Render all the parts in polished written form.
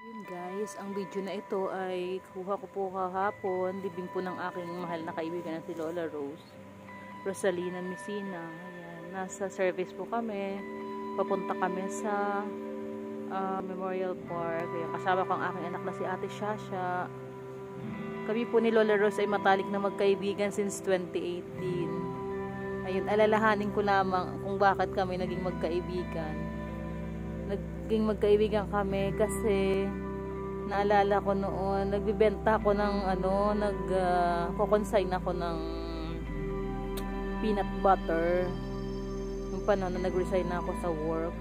Yun guys, ang video na ito ay kuha ko po kahapon, libing po ng aking mahal na kaibigan na si Lola Rose Rosalina Messina. Ayan, nasa service po kami, papunta kami sa Memorial Park. Ayan, kasama ko ang aking anak na si Ate Shasha. Kami po ni Lola Rose ay matalik na magkaibigan since 2018. Ayun, alalahanin ko lamang kung bakit kami naging magkaibigan. Naging magkaibigan kami kasi naalala ko noon, nagbibenta ako ng nag-consign ako ng peanut butter yung panahon na nag-resign na ako sa work.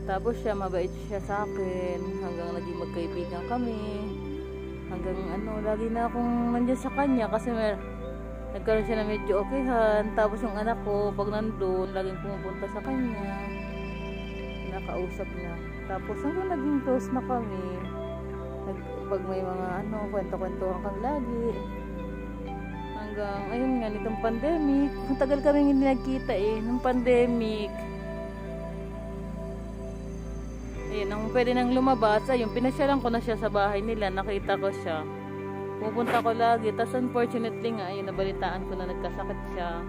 Tapos siya, mabait siya sa akin hanggang naging magkaibigan kami, hanggang lagi na akong nandiyan sa kanya kasi nagkaroon siya na medyo okayhan. Tapos yung anak ko pag nandun, laging pumupunta sa kanya, nakausap niya. Tapos hanggang naging close na kami, pag may mga kwento-kwentuhan kami lagi, hanggang ayun nga, nitong pandemic, matagal kami hindi nagkita nung pandemic. Ayun, ang pwede nang lumabas, ayun, pinasyalan ko na siya sa bahay nila, nakita ko siya, pupunta ko lagi. Tapos unfortunately nga, ayun, nabalitaan ko na nagkasakit siya.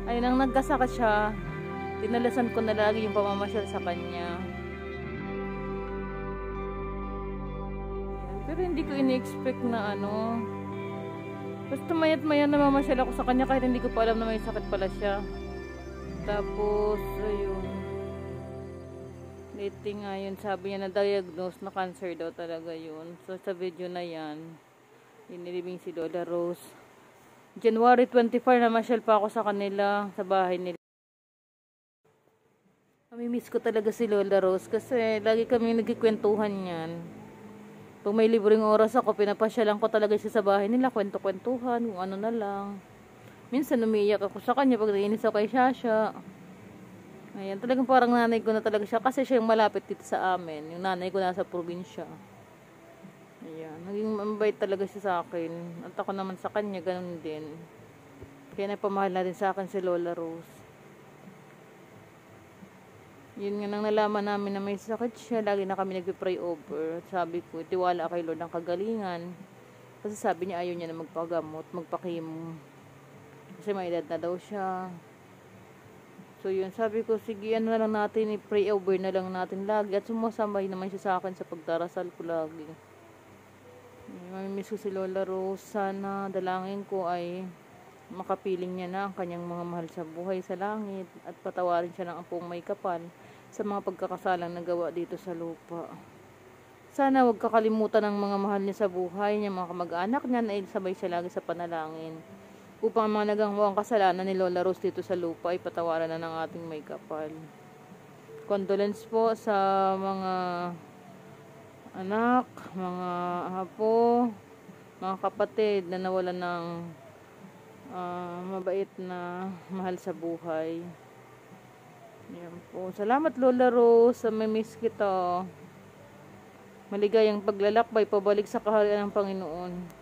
Ayun, nang nagkasakit siya, tinalasan ko na lagi yung pamamasyal sa kanya. Pero hindi ko ini-expect na basta mayat-maya na mamasyal ako sa kanya kahit hindi ko pa alam na may sakit pala siya. Tapos ayun, lately nga yun, sabi niya na diagnose na cancer daw talaga yun. So sa video na yan, inilibing si Lola Rose. January 24 na masyal pa ako sa kanila, sa bahay nila. Namimiss ko talaga si Lola Rose kasi lagi kami nagkikwentuhan yan. Pag may libreng oras ako, pinapasyalan ko talaga siya sa bahay nila, kwento-kwentuhan, kung ano na lang. Minsan umiiyak ako sa kanya pag nainis ako kay Shasha. Ayan, talagang parang nanay ko na talaga siya kasi siya yung malapit dito sa amin. Yung nanay ko nasa probinsya. Ayan, naging mabait talaga siya sa akin. At ako naman sa kanya, ganun din. Kaya napamahal na din sa akin si Lola Rose. Yun nga, nang nalaman namin na may sakit siya, lagi na kami nagpipray over. Sabi ko, tiwala kay Lord ang kagalingan. Kasi sabi niya ayaw niya na magpagamot, magpakimo. Kasi may edad na daw siya. So yun, sabi ko, sige, na lang natin, i-pray over na lang natin lagi. At sumasambay naman siya sa akin sa pagdarasal ko lagi. Mamimiss ko si Lola Rose. Sana dalangin ko ay makapiling niya na ang kanyang mga mahal sa buhay sa langit at patawarin siya ng apong may kapal sa mga pagkakasalang nagawa dito sa lupa. Sana wag kakalimutan ng mga mahal niya sa buhay niya, mga kamag-anak niya, na sabay siya lagi sa panalangin upang ang mga nagawang kasalanan ni Lola Rose dito sa lupa ay patawaran na ng ating may kapal. Condolence po sa mga anak, mga apo, mga kapatid na nawalan ng mabait na mahal sa buhay. Yan po. Salamat Lola Rose, may-miss kita. Maligayang paglalakbay pabalik sa kaharian ng Panginoon.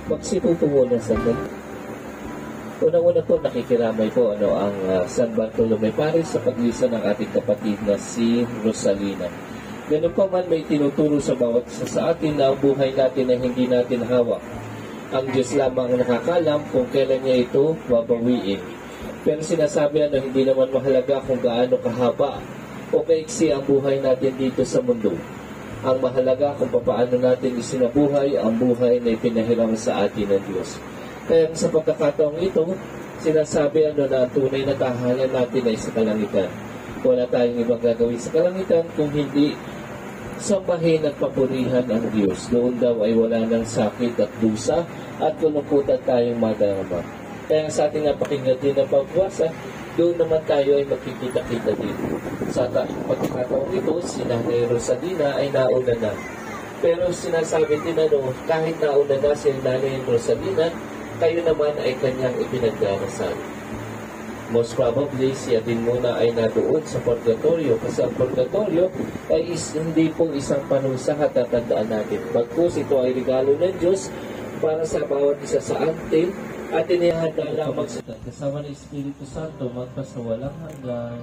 Magsituto muna sa akin. Unang-una po, nakikiramay po ang San Bartolome Paris sa paglisan ng ating kapatid na si Rosalina. Ganun pa man, may tinuturo sa bawat isa sa atin na ang buhay natin ay hindi natin hawak. Ang Diyos lamang ang nakakalam kung kailan niya ito babawiin. Pero sinasabi na hindi naman mahalaga kung gaano kahaba o kaiksi ang buhay natin dito sa mundo. Ang mahalaga kung paano natin isinabuhay ang buhay na ipinahiram sa atin ng Diyos. Kaya sa pagkakataong ito, sinasabi na tunay na tahanan natin ay sa kalangitan. Wala tayong ibang gagawin sa kalangitan kung hindi Sambahin at papurihan ang Diyos. Doon daw ay wala ng sakit at dusa at kalungkutan tayong madarama. Kaya sa ating napakinggan din ng pagwasa, doon naman tayo ay magkikita-kita din. Sa pagkakataong ito, si Nanay Rosalina ay nauna na. Pero sinasabi din kahit nauna na si Nanay Rosalina, kayo naman ay kanyang ipinagdarasal. Most probably, siya din muna ay nadoon sa purgatorio kasi ang purgatorio ay hindi po isang panusa at tatandaan natin. Bagkus ito ay regalo ng Diyos para sa bawat isa sa atin at inihanda lamang sa kasama ng Espiritu Santo magpasawalang hanggan.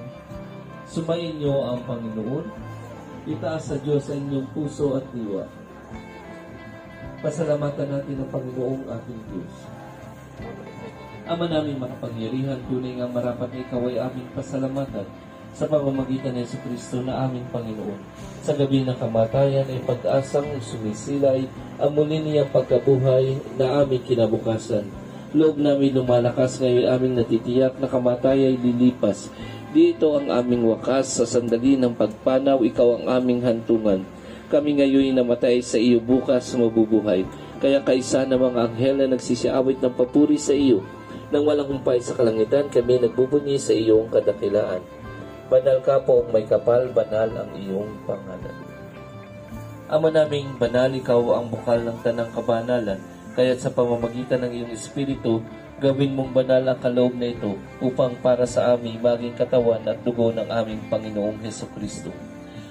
Sumayin niyo ang Panginoon. Itaas sa Diyos ang inyong puso at diwa. Pasalamatan natin ang Panginoong ating Diyos. Ama namin makapangyarihan, tunay nga marapat na ikaw ay aming pasalamatan sa pamamagitan ng Jesucristo na aming Panginoon. Sa gabi ng kamatayan ay pag-asang sumisilay ang muli niyang pagkabuhay na aming kinabukasan. Loob namin lumalakas ngayon aming natitiyak na kamatayan ay lilipas. Dito ang aming wakas sa sandali ng pagpanaw, ikaw ang aming hantungan. Kami ngayon namatay sa iyo, bukas mabubuhay. Kaya kaisa ng mga anghel na nagsisiawit ng papuri sa iyo, nang walang humpay sa kalangitan, kami nagbubunyi sa iyong kadakilaan. Banal ka po may kapal, banal ang iyong pangalan. Ama naming banal, ikaw ang bukal ng tanang kabanalan, kaya't sa pamamagitan ng iyong Espiritu, gawin mong banal ang kaloob na ito upang para sa amin maging katawan at dugo ng aming Panginoong Hesukristo.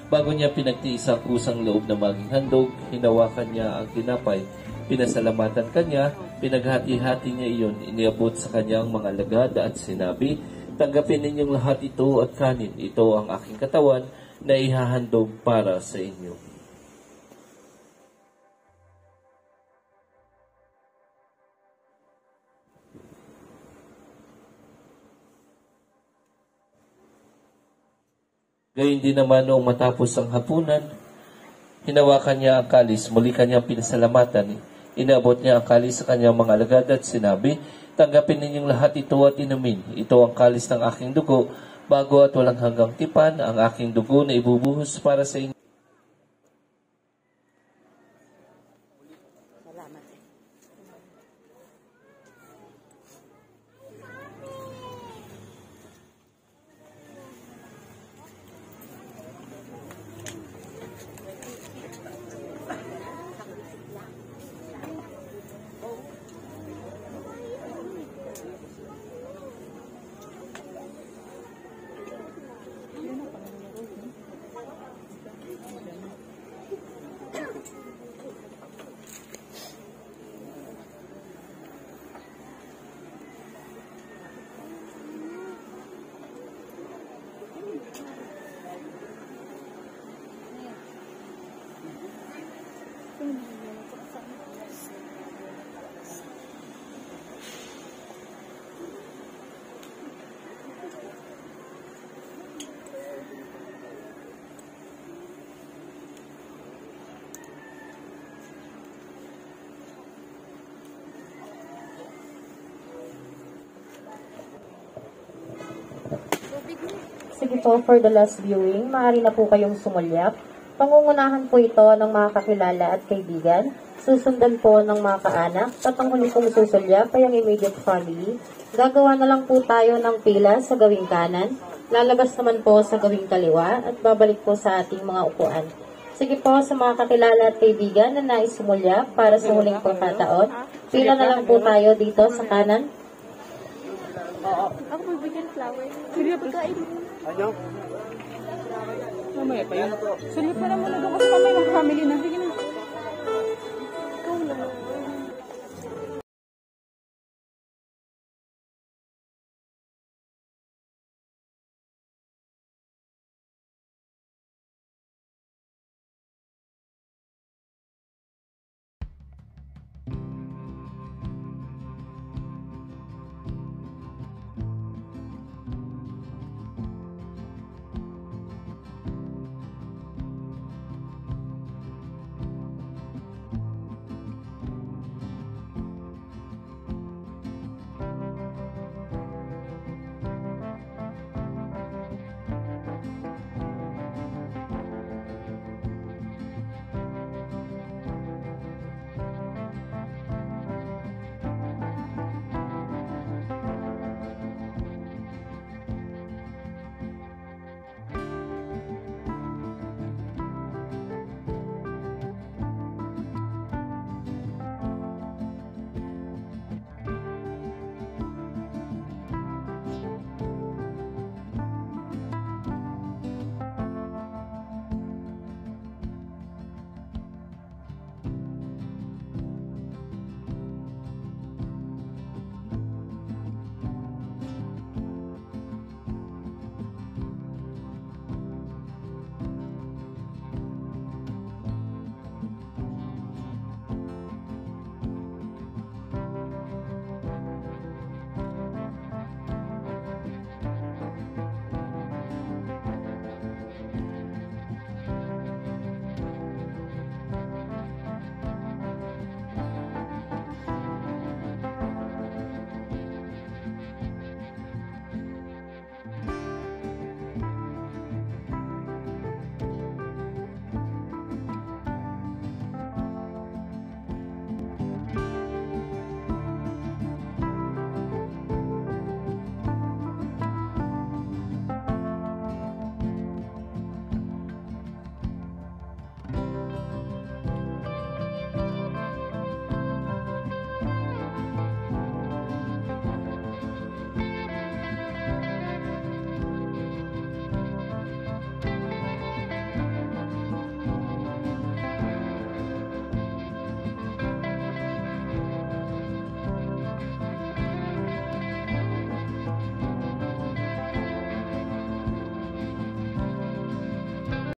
Bago niya pinagtiis ang kusang loob na maging handog, hinawakan niya ang tinapay, pinasalamatan kanya, pinaghati-hati niya iyon, iniabot sa kanyang mga alagad at sinabi, tanggapin ninyong lahat ito at kanin. Ito ang aking katawan na ihahandog para sa inyo. Gayun din naman noong matapos ang hapunan, hinawakan niya ang kalis, muli kanyang pinasalamatan, inabot niya ang kalis sa kanyang mga alagad at sinabi, tanggapin ninyong lahat ito at inumin. Ito ang kalis ng aking dugo, bago at walang hanggang tipan, ang aking dugo na ibubuhos para sa inyo. Sige po, for the last viewing, maaari na po kayong sumulyap. Pangungunahan po ito ng mga kakilala at kaibigan. Susundan po ng mga kaanak. At ang huli pong susulyap ay ang immediate family. Gagawa na lang po tayo ng pila sa gawing kanan. Lalabas naman po sa gawing kaliwa at babalik po sa ating mga upuan. Sige po sa mga kakilala at kaibigan na nais sumulyap para sa huling pagkataon. Pila na lang po tayo dito sa kanan. Ako magbigyan flower. Sige, pagkain mo. Ano? Mamaya pa yun. Sulit pa naman na doon kasi mamaya mag-family na. Sige